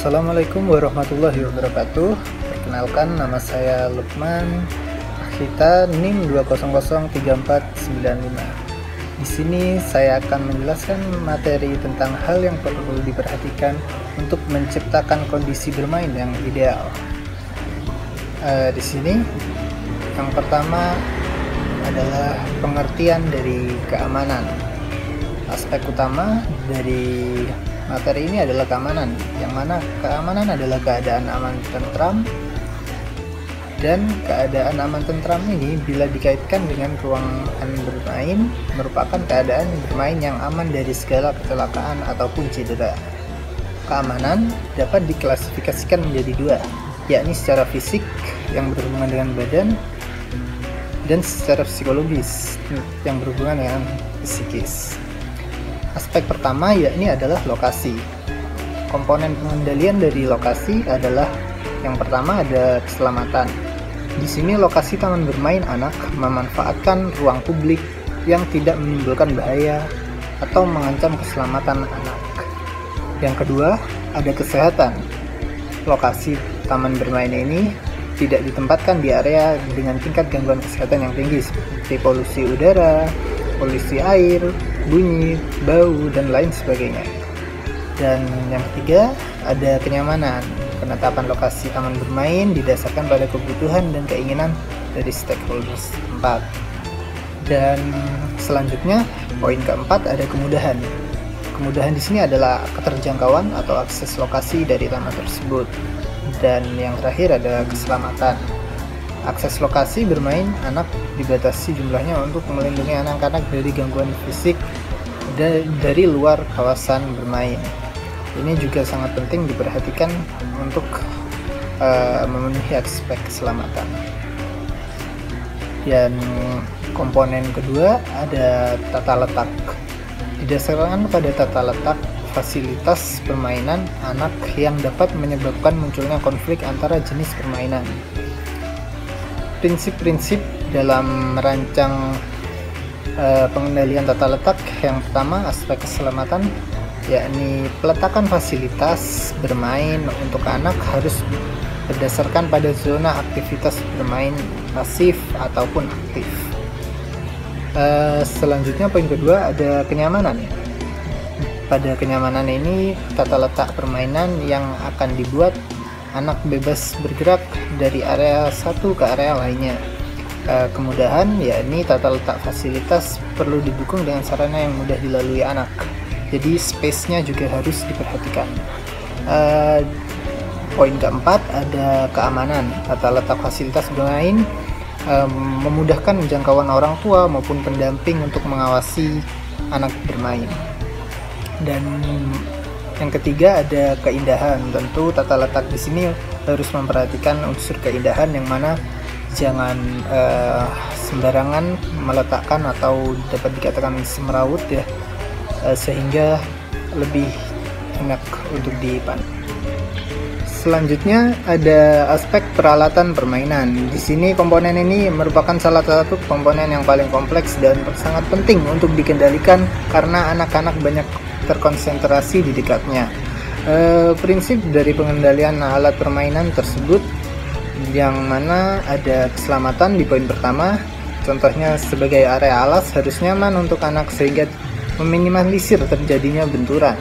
Assalamualaikum warahmatullahi wabarakatuh. Perkenalkan, nama saya Lukman Kita NIM 2003495. Di sini saya akan menjelaskan materi tentang hal yang perlu diperhatikan untuk menciptakan kondisi bermain yang ideal. Di sini yang pertama adalah pengertian dari keamanan. Aspek utama dari materi ini adalah keamanan, yang mana keamanan adalah keadaan aman tentram, dan keadaan aman tentram ini bila dikaitkan dengan ruangan bermain merupakan keadaan bermain yang aman dari segala kecelakaan ataupun cedera. Keamanan dapat diklasifikasikan menjadi dua, yakni secara fisik yang berhubungan dengan badan dan secara psikologis yang berhubungan dengan psikis. Aspek pertama yakni adalah lokasi. Komponen pengendalian dari lokasi adalah yang pertama ada keselamatan. Di sini lokasi taman bermain anak memanfaatkan ruang publik yang tidak menimbulkan bahaya atau mengancam keselamatan anak. Yang kedua ada kesehatan. Lokasi taman bermain ini tidak ditempatkan di area dengan tingkat gangguan kesehatan yang tinggi seperti polusi udara, polusi air, bunyi, bau, dan lain sebagainya. Dan yang ketiga ada kenyamanan. Penetapan lokasi taman bermain didasarkan pada kebutuhan dan keinginan dari stakeholder setempat. Dan selanjutnya poin keempat ada kemudahan. Kemudahan di sini adalah keterjangkauan atau akses lokasi dari taman tersebut. Dan yang terakhir ada keselamatan. Akses lokasi bermain anak dibatasi jumlahnya untuk melindungi anak-anak dari gangguan fisik dari luar kawasan bermain. Ini juga sangat penting diperhatikan untuk memenuhi aspek keselamatan. Dan komponen kedua ada tata letak. Didasarkan pada tata letak fasilitas permainan anak yang dapat menyebabkan munculnya konflik antara jenis permainan. Prinsip-prinsip dalam merancang pengendalian tata letak yang pertama aspek keselamatan, yakni peletakan fasilitas bermain untuk anak harus berdasarkan pada zona aktivitas bermain pasif ataupun aktif. Selanjutnya poin kedua ada kenyamanan. Pada kenyamanan ini tata letak permainan yang akan dibuat anak bebas bergerak dari area satu ke area lainnya. Kemudahan yakni tata letak fasilitas perlu didukung dengan sarana yang mudah dilalui anak, jadi space-nya juga harus diperhatikan. Poin keempat ada keamanan. Tata letak fasilitas bermain memudahkan jangkauan orang tua maupun pendamping untuk mengawasi anak bermain. Dan yang ketiga ada keindahan. Tentu tata letak di sini harus memperhatikan unsur keindahan, yang mana jangan sembarangan meletakkan atau dapat dikatakan semeraut ya, sehingga lebih enak untuk dipandang. Selanjutnya ada aspek peralatan permainan. Di sini komponen ini merupakan salah satu komponen yang paling kompleks dan sangat penting untuk dikendalikan karena anak-anak banyak terkonsentrasi di dekatnya. Prinsip dari pengendalian alat permainan tersebut yang mana ada keselamatan di poin pertama. Contohnya sebagai area alas harus nyaman untuk anak sehingga meminimalisir terjadinya benturan.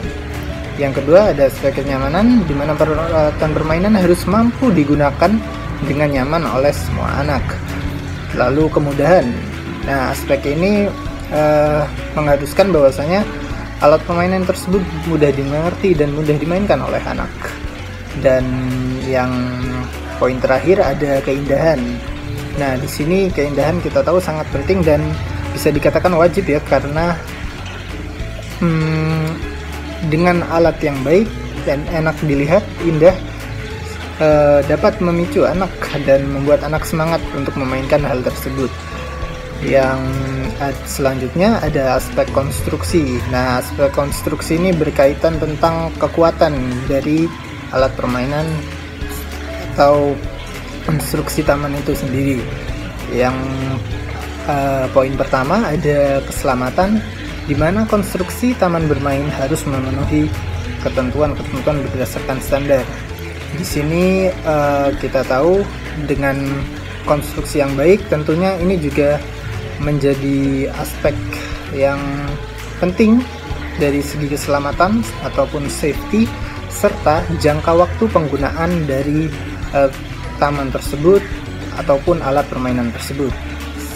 Yang kedua ada aspek kenyamanan, di mana peralatan permainan harus mampu digunakan dengan nyaman oleh semua anak. Lalu kemudahan. Nah, aspek ini mengharuskan bahwasanya alat permainan tersebut mudah dimengerti dan mudah dimainkan oleh anak. Dan yang poin terakhir ada keindahan. Nah, di sini keindahan kita tahu sangat penting dan bisa dikatakan wajib ya, karena dengan alat yang baik dan enak dilihat, indah, dapat memicu anak dan membuat anak semangat untuk memainkan hal tersebut. Yang selanjutnya ada aspek konstruksi. Nah, aspek konstruksi ini berkaitan tentang kekuatan dari alat permainan atau konstruksi taman itu sendiri. Yang poin pertama ada keselamatan, di mana konstruksi taman bermain harus memenuhi ketentuan berdasarkan standar. Di sini kita tahu dengan konstruksi yang baik tentunya ini juga menjadi aspek yang penting dari segi keselamatan ataupun safety serta jangka waktu penggunaan dari taman tersebut ataupun alat permainan tersebut.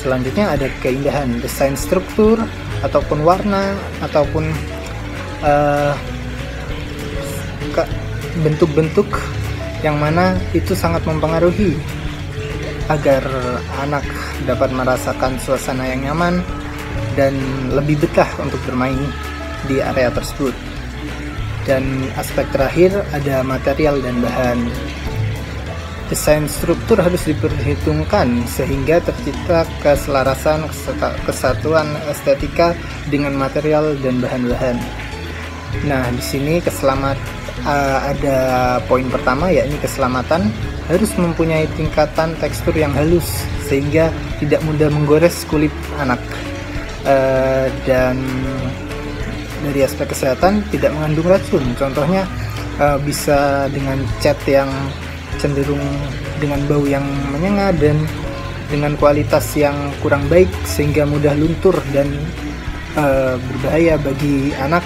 Selanjutnya ada keindahan, desain struktur ataupun warna ataupun bentuk-bentuk yang mana itu sangat mempengaruhi agar anak dapat merasakan suasana yang nyaman dan lebih betah untuk bermain di area tersebut. Dan aspek terakhir ada material dan bahan. Desain struktur harus diperhitungkan sehingga tercipta keselarasan, kesatuan estetika dengan material dan bahan-bahan. Nah, di sini ada poin pertama, yakni keselamatan harus mempunyai tingkatan tekstur yang halus sehingga tidak mudah menggores kulit anak. Dan dari aspek kesehatan tidak mengandung racun. Contohnya bisa dengan cat yang cenderung dengan bau yang menyengat dan dengan kualitas yang kurang baik sehingga mudah luntur dan berbahaya bagi anak,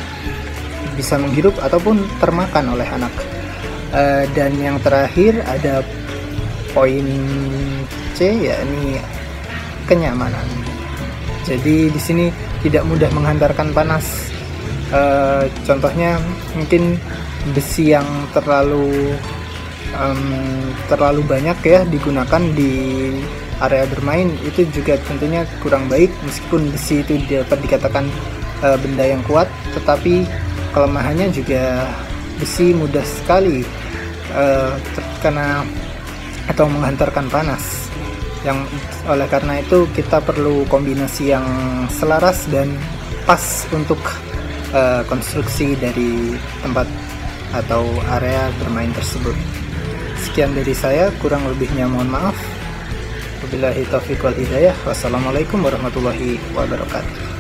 bisa menghirup ataupun termakan oleh anak. Dan yang terakhir ada poin C, yakni kenyamanan. Jadi di sini tidak mudah menghantarkan panas. Contohnya mungkin besi yang terlalu banyak ya digunakan di area bermain, itu juga tentunya kurang baik. Meskipun besi itu dapat dikatakan benda yang kuat, tetapi kelemahannya juga besi mudah sekali terkena atau menghantarkan panas. Oleh karena itu kita perlu kombinasi yang selaras dan pas untuk konstruksi dari tempat atau area bermain tersebut. Sekian dari saya, kurang lebihnya mohon maaf. Wabillahi taufiq wal hidayah. Wassalamualaikum warahmatullahi wabarakatuh.